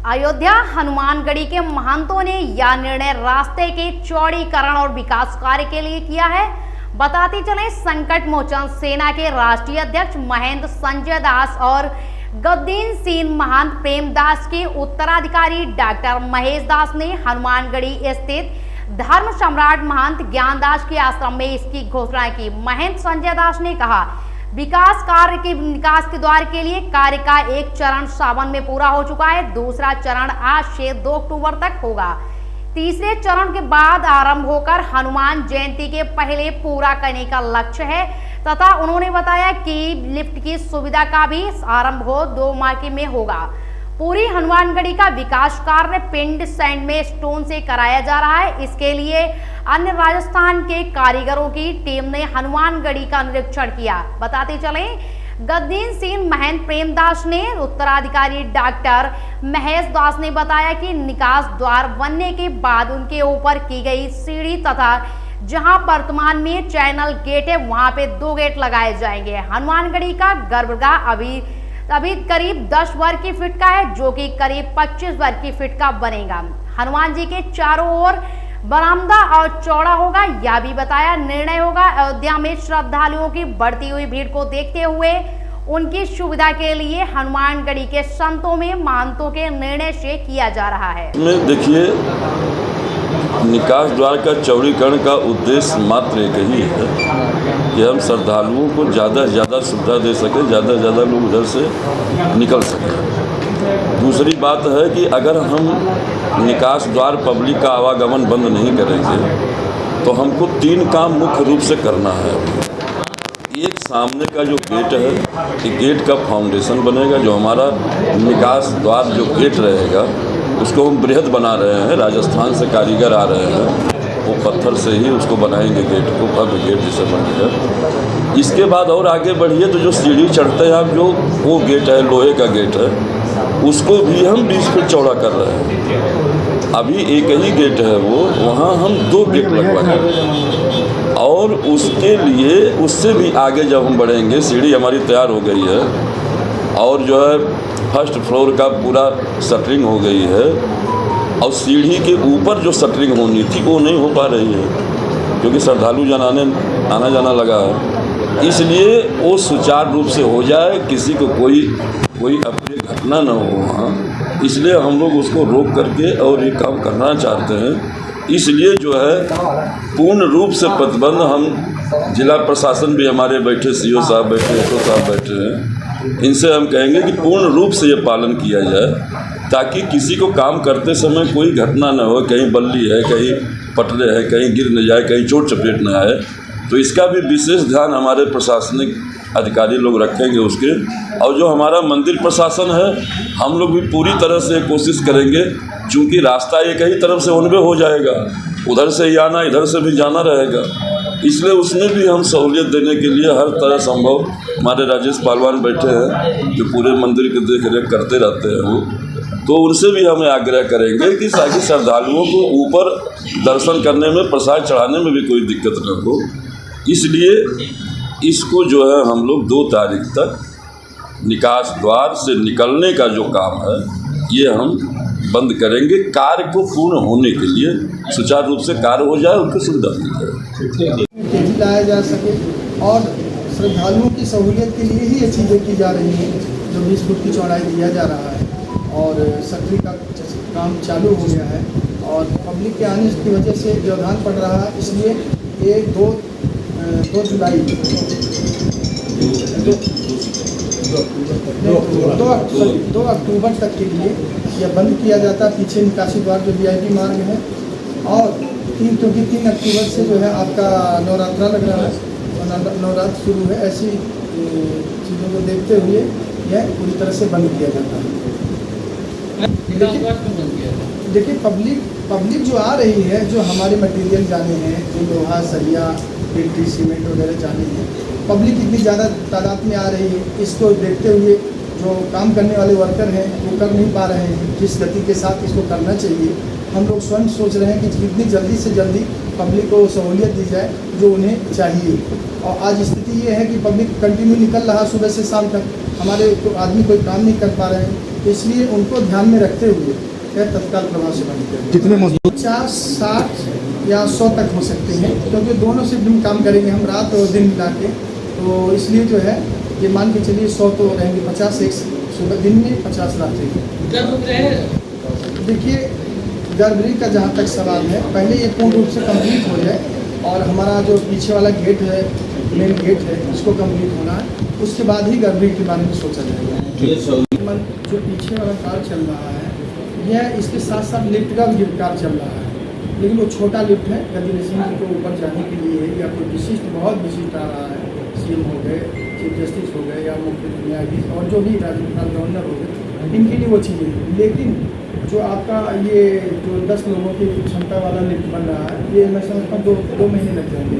अयोध्या हनुमानगढ़ी के महंतों ने यह निर्णय रास्ते के चौड़ीकरण और विकास कार्य के लिए किया है। बताते चले, संकट मोचन सेना के राष्ट्रीय अध्यक्ष महंत संजय दास और गद्दीन सिंह महंत प्रेमदास के उत्तराधिकारी डॉक्टर महेश दास ने हनुमानगढ़ी स्थित धर्म सम्राट महंत ज्ञानदास के आश्रम में इसकी घोषणा की। महंत संजय दास ने कहा, विकास कार्य के निकास के द्वार के लिए कार्य का एक चरण सावन में पूरा हो चुका है। दूसरा चरण आज से 2 अक्टूबर तक होगा। तीसरे चरण के बाद आरंभ होकर हनुमान जयंती के पहले पूरा करने का लक्ष्य है तथा उन्होंने बताया कि लिफ्ट की सुविधा का भी आरंभ 2 माह में होगा। पूरी हनुमानगढ़ी का विकास कार्य पिंड सैंड में स्टोन से कराया जा रहा है। इसके लिए अन्य राजस्थान के कारीगरों की टीम ने हनुमानगढ़ी का निरीक्षण किया। बताते चले, गद्दीन सिंह महंत प्रेमदास ने उत्तराधिकारी डॉक्टर महेश दास ने बताया कि निकास द्वार बनने के बाद उनके ऊपर की गई सीढ़ी तथा जहां वर्तमान में चैनल गेट है वहां पे 2 गेट लगाए जाएंगे। हनुमानगढ़ी का गर्भगृह अभी करीब 10 वर्ग फीट का है, जो कि करीब 25 वर्ग फीट का बनेगा। हनुमान जी के चारों ओर बरामदा और चौड़ा होगा, यह भी बताया। निर्णय होगा अयोध्या में श्रद्धालुओं की बढ़ती हुई भीड़ को देखते हुए उनकी सुविधा के लिए हनुमानगढ़ी के संतों में महंतों के निर्णय से किया जा रहा है। देखिए, निकास द्वार का चौड़ीकरण का उद्देश्य मात्र एक ही है कि हम श्रद्धालुओं को ज़्यादा से ज़्यादा सुविधा दे सकें, ज़्यादा से ज़्यादा लोग उधर से निकल सकें। दूसरी बात है कि अगर हम निकास द्वार पब्लिक का आवागमन बंद नहीं करेंगे तो हमको 3 काम मुख्य रूप से करना है। एक, सामने का जो गेट है, कि गेट का फाउंडेशन बनेगा। जो हमारा निकास द्वार जो गेट रहेगा उसको हम बृहद बना रहे हैं। राजस्थान से कारीगर आ रहे हैं, वो पत्थर से ही उसको बनाएंगे गेट को, भव्य गेट जिसे बनेगा। इसके बाद और आगे बढ़िए तो जो सीढ़ी चढ़ते हैं आप, जो वो गेट है, लोहे का गेट है, उसको भी हम 20 फीट चौड़ा कर रहे हैं। अभी एक ही गेट है वो, वहाँ हम 2 गेट लगवाएंगे और उसके लिए उससे भी आगे जब हम बढ़ेंगे, सीढ़ी हमारी तैयार हो गई है और जो है फर्स्ट फ्लोर का पूरा शटरिंग हो गई है और सीढ़ी के ऊपर जो शटरिंग होनी थी वो नहीं हो पा रही है क्योंकि श्रद्धालु आना जाना लगा है। इसलिए वो सुचारू रूप से हो जाए, किसी को कोई अप्रिय घटना न हो वहाँ, इसलिए हम लोग उसको रोक करके और ये काम करना चाहते हैं। इसलिए जो है पूर्ण रूप से प्रतिबंध, हम जिला प्रशासन भी हमारे बैठे, सीओ साहब बैठे, एसओ साहब बैठे हैं, इनसे हम कहेंगे कि पूर्ण रूप से ये पालन किया जाए ताकि किसी को काम करते समय कोई घटना न हो, कहीं बल्ली है, कहीं पटरे है, कहीं गिर न जाए, कहीं चोट चपेट न आए। तो इसका भी विशेष ध्यान हमारे प्रशासनिक अधिकारी लोग रखेंगे उसके। और जो हमारा मंदिर प्रशासन है, हम लोग भी पूरी तरह से कोशिश करेंगे, चूँकि रास्ता एक ही तरफ से वन वे हो जाएगा, उधर से ही आना, इधर से भी जाना रहेगा, इसलिए उसमें भी हम सहूलियत देने के लिए हर तरह संभव, हमारे राजेश पालवान बैठे हैं जो पूरे मंदिर की देख रेख करते रहते हैं वो, तो उनसे भी हमें आग्रह करेंगे कि ताकि श्रद्धालुओं को ऊपर दर्शन करने में, प्रसाद चढ़ाने में भी कोई दिक्कत न हो। इसलिए इसको जो है हम लोग 2 तारीख तक निकास द्वार से निकलने का जो काम है ये हम बंद करेंगे, कार्य को पूर्ण होने के लिए, सुचारू रूप से कार्य हो जाए, उनको सुविधा दी जाए, तेजी लाया जा सके और श्रद्धालुओं की सहूलियत के लिए ही ये चीज़ें की जा रही हैं। जो 20 फुट की चौड़ाई दिया जा रहा है और शटरिंग का काम चालू हो गया है और पब्लिक के आने की वजह से व्यवधान पड़ रहा है। इसलिए ये 2 जुलाई 2 अक्टूबर तक के लिए यह बंद किया जाता है। पीछे निकासी द्वार जो VIP मार्ग है और क्योंकि 3 अक्टूबर से जो है आपका नवरात्रा लग रहा है और नवरात्र शुरू है, ऐसी चीज़ों को देखते हुए यह पूरी तरह से बंद किया जाता है। देखिए पब्लिक जो आ रही है, जो हमारे मटेरियल जाने हैं, जो लोहा, सरिया, गिट्टी, सीमेंट वगैरह जाने हैं, पब्लिक इतनी ज़्यादा तादाद में आ रही है, इसको देखते हुए जो काम करने वाले वर्कर हैं वो कर नहीं पा रहे हैं जिस गति के साथ इसको करना चाहिए। हम लोग स्वयं सोच रहे हैं कि जितनी जल्दी से जल्दी पब्लिक को सहूलियत दी जाए जो उन्हें चाहिए। और आज स्थिति ये है कि पब्लिक कंटिन्यू निकल रहा सुबह से शाम तक, हमारे आदमी कोई काम नहीं कर पा रहे हैं। इसलिए उनको ध्यान में रखते हुए यह तत्काल प्रभाव से बंद किया। कितने मजदूर 50, 60 या 100 तक हो सकते हैं, क्योंकि दोनों शिफ्ट में काम करेंगे हम, रात और दिन मिला के। तो इसलिए जो है ये मान के चलिए 100 तो रहेंगे, 50 एक सुबह दिन में, 50 रात में। देखिए गर्भगृह का जहाँ तक सवाल है, पहले ये पूर्ण रूप से कंप्लीट हो जाए और हमारा जो पीछे वाला गेट है, मेन गेट है, इसको कंप्लीट होना है, उसके बाद ही गर्भगृह के बारे में सोचा जाएगा। जो पीछे वाला कार्य चल रहा है यह इसके साथ साथ लिफ्ट का भी कार्य चल रहा है, लेकिन वो छोटा लिफ्ट है, गद्दी नसीम जी को ऊपर जाने के लिए है, या कोई विशिष्ट बहुत विशिष्ट आ रहा है, CM हो गए, चीफ जस्टिस हो गए, या मुख्य न्यायाधीश और जो भी राजस्थान गवर्नर हो गए, इनके लिए वो चीज़ें हैं। लेकिन जो आपका ये जो 10 लोगों की क्षमता वाला लिफ्ट बन रहा है, ये मैं समझता हूँ 2 महीने लग जाएंगे।